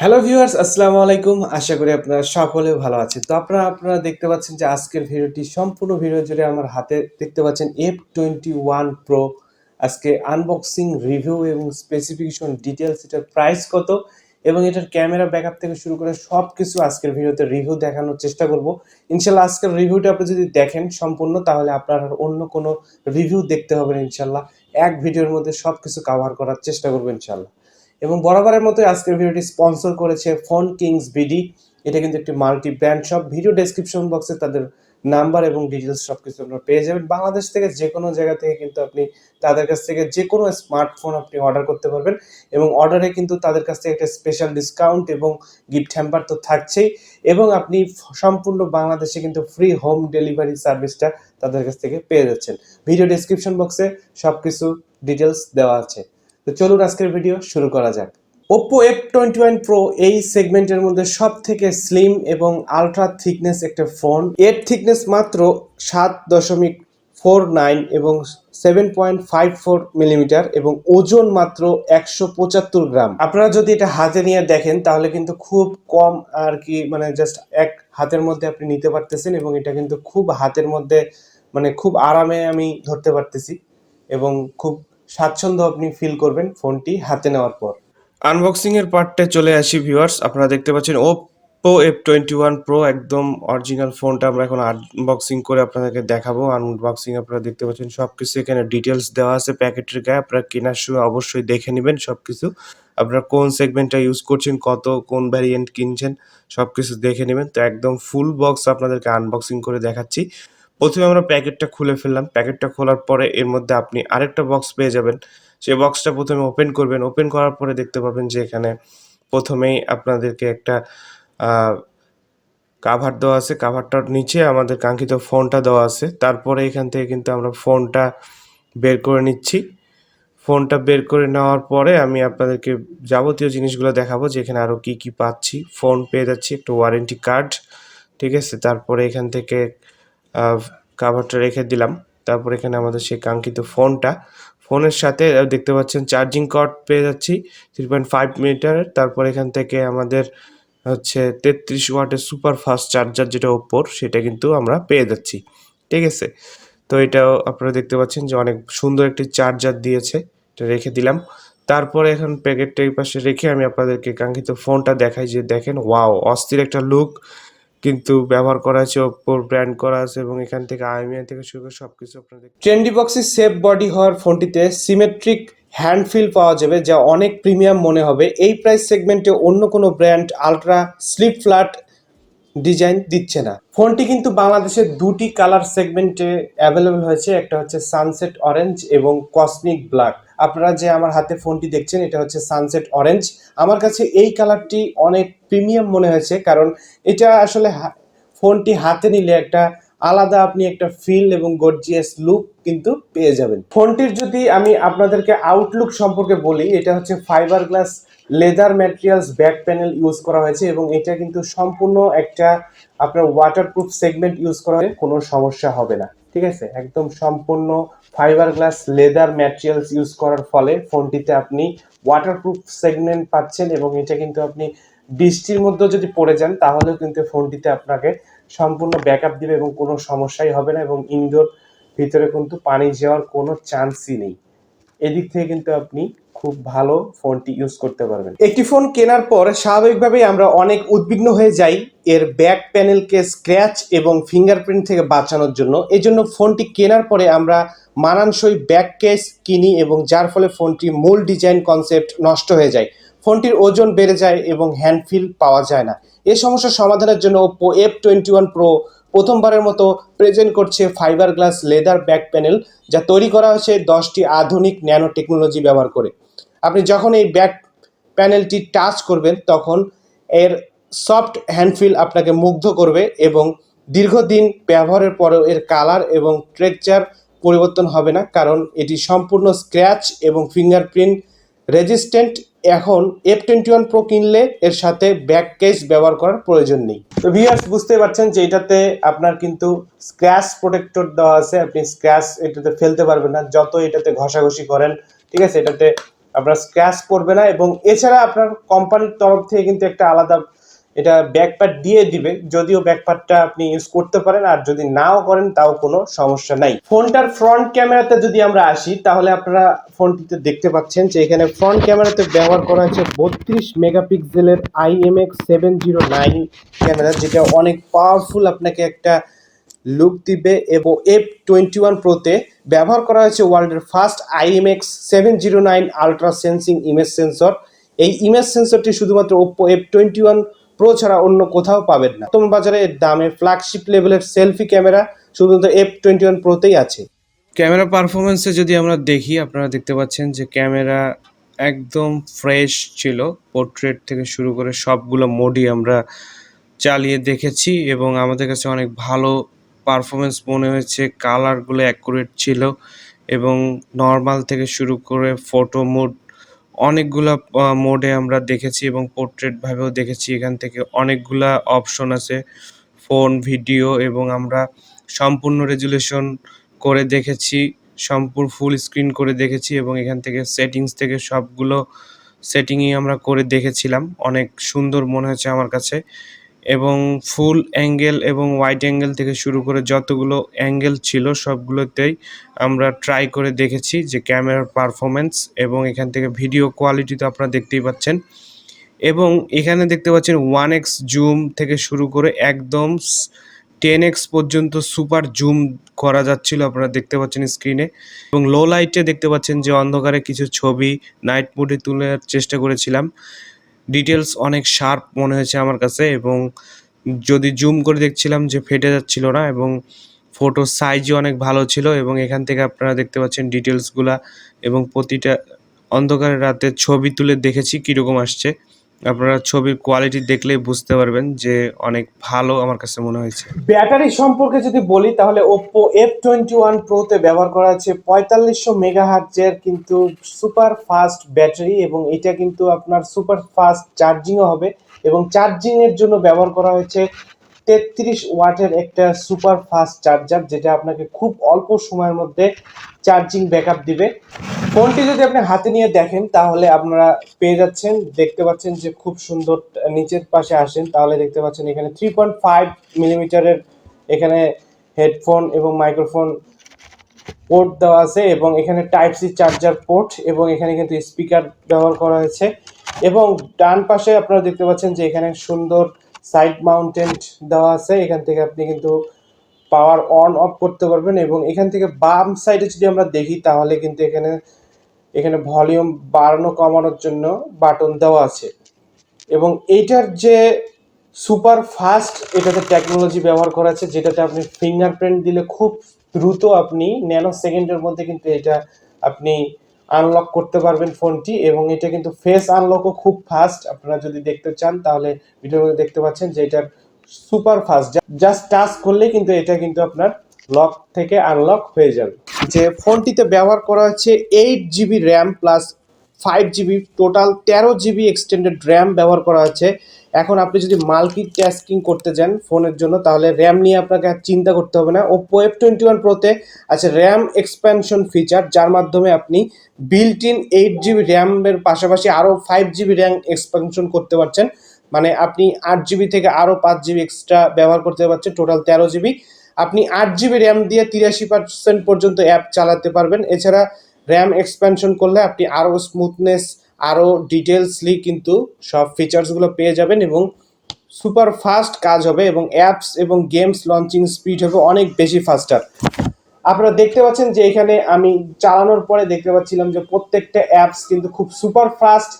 Hello viewers, আসসালামু আলাইকুম। আশা করি আপনারা সকলে ভালো আছেন। তো আপনারা দেখতে পাচ্ছেন যে আজকের ভিডিওটি সম্পূর্ণ ভিডিও জুড়ে আমার হাতে দেখতে পাচ্ছেন F21 Pro। আজকে আনবক্সিং, রিভিউ এবং স্পেসিফিকেশন ডিটেইলস, এটার প্রাইস কত এবং এটার ক্যামেরা ব্যাকআপ থেকে শুরু করে সবকিছু আজকের ভিডিওতে রিভিউ দেখানোর চেষ্টা করব। ইনশাআল্লাহ আজকের রিভিউটা আপনি যদি দেখেন সম্পূর্ণ, তাহলে আপনার আর অন্য কোনো রিভিউ দেখতে হবে না ইনশাআল্লাহ। এক ভিডিওর মধ্যে সবকিছু কভার করার চেষ্টা করব ইনশাআল্লাহ। এবং বরাবরের মতোই আজকের ভিডিওটি স্পন্সর করেছে ফোন কিংস বিডি। এটা কিন্তু একটি multi brand shop. Video description বক্সে তাদের নাম্বার এবং ডিটেলস সব কিছু আপনারা পেয়ে যাবেন। বাংলাদেশ থেকে যে কোনো জায়গা থেকে কিন্তু আপনি তাদের কাছ থেকে যে কোনো স্মার্টফোন আপনি অর্ডার করতে পারবেন এবং অর্ডারে কিন্তু তাদের কাছ থেকে একটা স্পেশাল ডিসকাউন্ট এবং গিফট হ্যাম্পার তো থাকছেই, এবং আপনি সম্পূর্ণ বাংলাদেশে কিন্তু ফ্রি হোম ডেলিভারি সার্ভিসটা তাদের কাছ থেকে পেয়ে যাচ্ছেন। ভিডিও ডেসক্রিপশন বক্সে সব কিছু ডিটেলস দেওয়া আছে। তো চলুন আজকের ভিডিও শুরু করা যাক। Oppo F21 Pro এই সেগমেন্টের মধ্যে সব থেকে স্লিম এবং আলট্রা থিকনেস একটা ফোন। এর থিকনেস মাত্র 7.49 এবং 7.54 মিলিমিটার এবং ওজন মাত্র 175 গ্রাম। আপনারা যদি এটা হাতে নিয়ে দেখেন তাহলে কিন্তু খুব কম আর কি, মানে জাস্ট এক হাতের মধ্যে আপনি নিতে পারতেছেন এবং এটা কিন্তু খুব হাতের মধ্যে মানে খুব আরামে আমি ধরতে পারতেছি এবং খুব স্বাচ্ছন্দ্য আপনি ফিল করবেন ফোনটি হাতে নেওয়ার পর। আনবক্সিং এর পার্টে চলে আসি ভিউয়ার্স। আপনারা দেখতে পাচ্ছেন Oppo F21 Pro, একদম অরিজিনাল ফোনটা আমরা এখন আনবক্সিং করে আপনাদেরকে দেখাবো। আনবক্সিং আপনারা দেখতে পাচ্ছেন সবকিছু এখানে ডিটেলস দেওয়া আছে প্যাকেটের গায়ে। আপনারা কেনার সময় অবশ্যই দেখে নেবেন সবকিছু। আপনারা কোন সেগমেন্টটা ইউজ করছেন, কত কোন ভ্যারিয়েন্ট কিনছেন সবকিছু দেখে নেবেন। তো একদম ফুল বক্স আপনাদেরকে আনবক্সিং করে দেখাচ্ছি। প্রথমে আমরা প্যাকেটটা খুলে ফেললাম। প্যাকেটটা খোলার পরে এর মধ্যে আপনি আরেকটা বক্স পেয়ে যাবেন। সেই বক্সটা প্রথমে ওপেন করবেন। ওপেন করার পরে দেখতে পাবেন যে এখানে প্রথমেই আপনাদেরকে একটা কাভার দেওয়া আছে। কাভারটার নিচে আমাদের কাঙ্ক্ষিত ফোনটা দেওয়া আছে। তারপরে এখান থেকে কিন্তু আমরা ফোনটা বের করে নিচ্ছি। ফোনটা বের করে নেওয়ার পরে আমি আপনাদেরকে যাবতীয় জিনিসগুলো দেখাবো যে এখানে আরও কী কী পাচ্ছি। ফোন পেয়ে যাচ্ছি, একটা ওয়ারেন্টি কার্ড, ঠিক আছে। তারপরে এখান থেকে কাভারটা রেখে দিলাম। তারপর এখানে আমাদের সেই কাঙ্ক্ষিত ফোনটা, ফোনের সাথে দেখতে পাচ্ছেন চার্জিং কর্ড পেয়ে যাচ্ছি 3.5 মিটারের। তারপর এখান থেকে আমাদের হচ্ছে 33 ওয়াটের সুপার ফাস্ট চার্জার, যেটা ওপ্পোর, সেটা কিন্তু আমরা পেয়ে যাচ্ছি, ঠিক আছে। তো এটাও আপনারা দেখতে পাচ্ছেন যে অনেক সুন্দর একটি চার্জার দিয়েছে, এটা রেখে দিলাম। তারপরে এখন প্যাকেটটা এই পাশে রেখে আমি আপনাদেরকে কাঙ্ক্ষিত ফোনটা দেখাই যে দেখেন, ওয়াও, অস্থির একটা লুক কিন্তু ব্যবহার করা আছে, ওপ্পোর ব্র্যান্ড করা আছে এবং এখান থেকে আইএমআই থেকে শুরু করে সবকিছু আপনাদের ট্রেন্ডি বক্সে সেফ বডি হওয়ার ফোনটিতে সিমেট্রিক হ্যান্ড ফিল পাওয়া যাবে, যা অনেক প্রিমিয়াম মনে হবে। এই প্রাইস সেগমেন্টে অন্য কোনো brand ultra slim flat design দিচ্ছে না। ফোনটি কিন্তু বাংলাদেশের দুটি কালার সেগমেন্টে অ্যাভেলেবল হয়েছে, একটা হচ্ছে সানসেট অরেঞ্জ এবং কসমিক ব্ল্যাক। আপনারা যে আমার হাতে ফোনটি দেখছেন এটা হচ্ছে সানসেট অরেঞ্জ। আমার কাছে এই কালারটি অনেক প্রিমিয়াম মনে হয়েছে, কারণ এটা আসলে ফোনটি হাতে নিলে একটা আলাদা আপনি একটা ফিল এবং গর্জিয়াস লুক কিন্তু পেয়ে যাবেন। ফোনটির যদি আমি আপনাদেরকে আউটলুক সম্পর্কে বলি, এটা হচ্ছে fibre glass leather materials back panel use করা হয়েছে এবং এটা কিন্তু সম্পূর্ণ একটা আপনার ওয়াটারপ্রুফ সেগমেন্ট ইউজ করা হয়, কোনো সমস্যা হবে না, ঠিক আছে। একদম সম্পূর্ণ fibre glass leather materials use করার ফলে ফোনটিতে আপনি ওয়াটারপ্রুফ সেগমেন্ট পাচ্ছেন এবং এটা কিন্তু আপনি বৃষ্টির মধ্যে যদি পড়ে যান তাহলেও কিন্তু ফোনটিতে আপনাকে সম্পূর্ণ ব্যাকআপ দিবে এবং কোনো সমস্যাই হবে না এবং ইনডোর ভিতরে কিন্তু পানি যাওয়ার কোনো চান্সই নেই। এদিক থেকে কিন্তু আপনি খুব ভালো ফোনটি ইউজ করতে পারবেন। একটি ফোন কেনার পর স্বাভাবিকভাবেই আমরা অনেক উদ্বিগ্ন হয়ে যাই এর ব্যাক প্যানেলকে স্ক্র্যাচ এবং ফিঙ্গারপ্রিন্ট থেকে বাঁচানোর জন্য। এই জন্য ফোনটি কেনার পরে আমরা মানানসই ব্যাক কেস কিনি এবং যার ফলে ফোনটির মূল ডিজাইন কনসেপ্ট নষ্ট হয়ে যায়, ফোনটির ওজন বেড়ে যায় এবং হ্যান্ড ফিল পাওয়া যায় না। এই সমস্যার সমাধানের জন্য Oppo F21 Pro প্রথমবারের মতো প্রেজেন্ট করছে fibre glass leather back panel, যা তৈরি করা হয়েছে 10টি আধুনিক ন্যানো টেকনোলজি ব্যবহার করে। আপনি যখন এই ব্যাক প্যানেলটি টাচ করবেন তখন এর সফট হ্যান্ডফিল আপনাকে মুগ্ধ করবে এবং দীর্ঘদিন ব্যবহারের পরেও এর কালার এবং টেক্সচার পরিবর্তন হবে না, কারণ এটি সম্পূর্ণ স্ক্র্যাচ এবং ফিঙ্গারপ্রিন্ট রেজিস্ট্যান্ট। এখন F21 Pro কিনলে এর সাথে ব্যাক কেস ব্যবহার করার প্রয়োজন নেই। তো ভিউয়ার্স বুঝতে পারছেন যে এটাতে আপনার কিন্তু স্ক্র্যাচ প্রোটেক্টর দেওয়া আছে, আপনি স্ক্র্যাচ এটাতে ফেলতে পারবেন না যত এটাতে ঘষাঘষি করেন, ঠিক আছে। এটাতে আপনার স্ক্র্যাচ পড়বে না। এবং এছাড়া আপনার কোম্পানির তরফ থেকে কিন্তু একটা আলাদা এটা ব্যাকপ্যাড দিয়ে দিবে, যদিও ব্যাকপ্যাডটা আপনি ইউজ করতে পারেন, আর যদি নাও করেন তাও কোনো সমস্যা নাই। ফোনটার ফ্রন্ট ক্যামেরাতে যদি আমরা আসি, তাহলে আপনারা ফোনটিতে দেখতে পাচ্ছেন যে এখানে ফ্রন্ট ক্যামেরাতে ব্যবহার করা হয়েছে 32 মেগাপিক্সেলের IMX709 ক্যামেরা, যেটা অনেক পাওয়ারফুল আপনাকে একটা লুক দিবে। এবং F21 প্রোতে ব্যবহার করা হয়েছে ওয়ার্ল্ডের first IMX709 ultra sensing image sensor. এই ইমেজ সেন্সরটি শুধুমাত্র Oppo F21 প্রো ছাড়া অন্য কোথাও পাবেন না। বর্তমান বাজারে এর দামে ফ্ল্যাগশিপ লেভেলের সেলফি ক্যামেরা শুধুমাত্র F21 প্রোতেই আছে। ক্যামেরা পারফরমেন্সে যদি আমরা দেখি, আপনারা দেখতে পাচ্ছেন যে ক্যামেরা একদম ফ্রেশ ছিল। পোর্ট্রেট থেকে শুরু করে সবগুলো মোডই আমরা চালিয়ে দেখেছি এবং আমাদের কাছে অনেক ভালো পারফরমেন্স মনে হয়েছে। কালারগুলো অ্যাকুরেট ছিল এবং নর্মাল থেকে শুরু করে ফটো মোড অনেকগুলা মোডে আমরা দেখেছি এবং পোর্ট্রেট ভাবেও দেখেছি। এখান থেকে অনেকগুলা অপশন আছে, ফোন, ভিডিও, এবং আমরা সম্পূর্ণ রেজুলেশন করে দেখেছি, সম্পূর্ণ ফুল স্ক্রিন করে দেখেছি এবং এখান থেকে সেটিংস থেকে সবগুলো সেটিংই আমরা করে দেখেছিলাম। অনেক সুন্দর মনে হয়েছে আমার কাছে। এবং ফুল অ্যাঙ্গেল এবং ওয়াইড অ্যাঙ্গেল থেকে শুরু করে যতগুলো অ্যাঙ্গেল ছিল সবগুলোতেই আমরা ট্রাই করে দেখেছি যে ক্যামেরার পারফরমেন্স। এবং এখান থেকে ভিডিও কোয়ালিটি তো আপনারা দেখতেই পাচ্ছেন। এবং এখানে দেখতে পাচ্ছেন 1x জুম থেকে শুরু করে একদম 10x পর্যন্ত সুপার জুম করা যাচ্ছিল, আপনারা দেখতে পাচ্ছেন স্ক্রিনে। এবং লো লাইটে দেখতে পাচ্ছেন যে অন্ধকারে কিছু ছবি নাইট মোডে তোলার চেষ্টা করেছিলাম। ডিটেলস অনেক শার্প মনে হয়েছে আমার কাছে এবং যদি জুম করে দেখছিলাম যে ফেটে যাচ্ছিল না এবং ফটো সাইজও অনেক ভালো ছিল। এবং এখান থেকে আপনারা দেখতে পাচ্ছেন ডিটেলসগুলা এবং প্রতিটা অন্ধকারের রাতে ছবি তুলে দেখেছি কীরকম আসছে। আপনারা ছবির কোয়ালিটি দেখলেই বুঝতে পারবেন যে অনেক ভালো আমার কাছে মনে হয়েছে। ব্যাটারি সম্পর্কে যদি বলি, তাহলে Oppo F21 প্রোতে ব্যবহার করা হচ্ছে 4500 মেগাহার্টজের কিন্তু সুপার ফাস্ট ব্যাটারি, এবং এটা কিন্তু আপনার সুপার ফাস্ট চার্জিংও হবে। এবং চার্জিং এর জন্য ব্যবহার করা হয়েছে 33 ওয়াটের একটা সুপার ফাস্ট চার্জার, যেটা আপনাকে খুব অল্প সময়ের মধ্যে চার্জিং ব্যাকআপ দিবে। ফোনটি যদি আপনি হাতে নিয়ে দেখেন, তাহলে আপনারা পেয়ে যাচ্ছেন, দেখতে পাচ্ছেন যে খুব সুন্দর। নিচের পাশে আসেন তাহলে দেখতে পাচ্ছেন এখানে 3.5 মিলিমিটারের এখানে হেডফোন এবং মাইক্রোফোন পোর্ট দেওয়া আছে, এবং এখানে টাইপ সি চার্জার পোর্ট, এবং এখানে কিন্তু স্পিকার ব্যবহার করা হয়েছে। এবং ডান পাশে আপনারা দেখতে পাচ্ছেন যে এখানে সুন্দর সাইড মাউন্টেড দেওয়া আছে, এখান থেকে আপনি কিন্তু পাওয়ার অন অফ করতে পারবেন। এবং এখান থেকে বাম সাইডে যদি আমরা দেখি, তাহলে কিন্তু এখানে এখানে ভলিউম বাড়ানো কমানোর জন্য বাটন দেওয়া আছে। এবং এইটার যে সুপার ফাস্ট এটাতে টেকনোলজি ব্যবহার করা আছে, যেটাতে আপনি ফিঙ্গারপ্রিন্ট দিলে খুব দ্রুত আপনি ন্যানো সেকেন্ডের মধ্যে কিন্তু এটা আপনি আনলক করতে পারবেন ফোনটি। এবং এটা কিন্তু ফেস আনলকও খুব ফাস্ট। আপনারা যদি দেখতে চান তাহলে ভিডিওতে দেখতে পাচ্ছেন যে এটার সুপার ফাস্ট, জাস্ট টাচ করলেই কিন্তু এটা কিন্তু আপনার লক থেকে আনলক হয়ে যাবে। যে ফোনটিতে ব্যবহার করা হচ্ছে 8 GB RAM plus 5 GB, total 13 GB extended RAM ব্যবহার করা হচ্ছে। এখন আপনি যদি মাল্টি টাস্কিং করতে যান ফোনের জন্য, তাহলে র্যাম নিয়ে আপনাকে আর চিন্তা করতে হবে না। Oppo F21 প্রোতে আছে র্যাম এক্সপ্যানশন ফিচার, যার মাধ্যমে আপনি বিল্ট ইন 8 জিবি র্যামের পাশাপাশি আরও 5 জিবি র্যাম এক্সপ্যানশন করতে পারছেন। মানে আপনি 8 জিবি থেকে আরও 5 জিবি এক্সট্রা ব্যবহার করতে পারছেন, টোটাল 13 জিবি। আপনি 8 জিবি র্যাম দিয়ে 83% পর্যন্ত অ্যাপ চালাতে পারবেন। এছাড়া র্যাম এক্সপ্যানশন করলে আপনি আরও স্মুথনেস, আরও ডিটেলসলি কিন্তু সব ফিচার্সগুলো পেয়ে যাবেন এবং সুপার ফাস্ট কাজ হবে। এবং অ্যাপস এবং গেমস লঞ্চিং স্পিড হবে অনেক বেশি ফাস্টার। আপনারা দেখতে পাচ্ছেন যে এখানে আমি চালানোর পরে দেখতে পাচ্ছিলাম যে প্রত্যেকটা অ্যাপস কিন্তু খুব সুপার ফাস্ট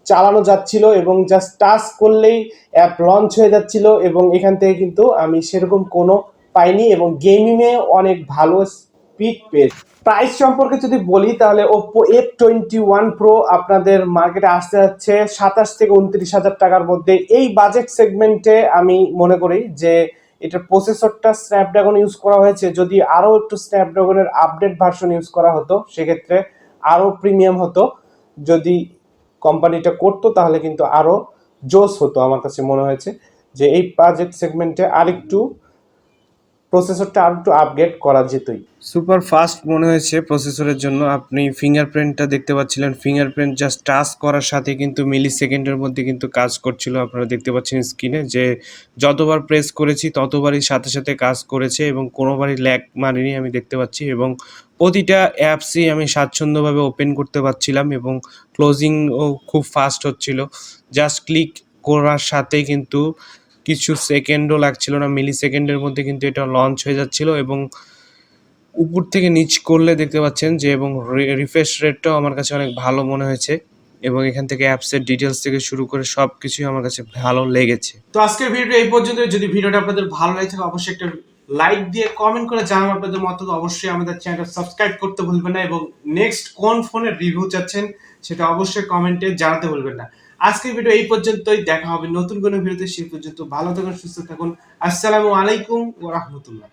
চালানো যাচ্ছিল এবং জাস্ট টাচ করলেই অ্যাপ লঞ্চ হয়ে যাচ্ছিল। এবং এখান থেকে কিন্তু আমি সেরকম কোনো পাইনি এবং গেমিংয়ে অনেক ভালো স্পিড পেয়েছি। প্রাইস সম্পর্কে যদি বলি, তাহলে Oppo F21 Pro আপনাদের মার্কেটে আসতে যাচ্ছে 27 থেকে 29 হাজার টাকার মধ্যে। এই বাজেট সেগমেন্টে আমি মনে করি যে এটার প্রসেসরটা স্ন্যাপড্রাগন ইউজ করা হয়েছে। যদি আরও একটু স্ন্যাপড্রাগনের আপডেট ভার্সন ইউজ করা হতো, সেক্ষেত্রে আরও প্রিমিয়াম হতো। যদি কোম্পানিটা করতো তাহলে কিন্তু আরও জোস হতো। আমার কাছে মনে হয়েছে যে এই বাজেট সেগমেন্টে আরেকটু প্রসেসরটা আর একটু আপগ্রেড করা যেতই। সুপার ফাস্ট মনে হয়েছে প্রসেসরের জন্য। আপনি ফিঙ্গারপ্রিন্টটা দেখতে পাচ্ছিলেন, ফিঙ্গারপ্রিন্ট জাস্ট টাচ করার সাথে কিন্তু মিলি সেকেন্ডের মধ্যে কিন্তু কাজ করছিল। আপনারা দেখতে পাচ্ছেন স্ক্রিনে যে যতবার প্রেস করেছি ততবারই সাথে সাথে কাজ করেছে এবং কোনোবারই ল্যাগ মারেনি আমি দেখতে পাচ্ছি, এবং প্রতিটা অ্যাপসই আমি স্বাচ্ছন্দ্যভাবে ওপেন করতে পারছিলাম এবং ক্লোজিংও খুব ফাস্ট হচ্ছিল। জাস্ট ক্লিক করার সাথেই কিন্তু কিছু সেকেন্ডও লাগছিল না, মিলি সেকেন্ডের মধ্যে কিন্তু এটা লঞ্চ হয়ে যাচ্ছিল। এবং উপর থেকে নিচ করলে দেখতে পাচ্ছেন যে, এবং রিফ্রেশ রেটটাও আমার কাছে অনেক ভালো মনে হয়েছে, এবং এখান থেকে অ্যাপসের ডিটেলস থেকে শুরু করে সব কিছুই আমার কাছে ভালো লেগেছে। তো আজকের ভিডিওটা এই পর্যন্ত। যদি ভিডিওটা আপনাদের ভালো লাগে থাকে অবশ্যই একটা লাইক দিয়ে কমেন্ট করে জানান আপনাদের মতামত। অবশ্যই আমাদের চ্যানেলটা সাবস্ক্রাইব করতে ভুলবেন না, এবং নেক্সট কোন ফোনের রিভিউ চাচ্ছেন সেটা অবশ্যই কমেন্টে জানাতে ভুলবেন না। আজকের ভিডিও এই পর্যন্তই, দেখা হবে নতুন কোনো ভিডিওতে। সেই পর্যন্ত ভালো থাকুন, সুস্থ থাকুন। আসসালামু আলাইকুম ওয়া রাহমাতুল্লাহ।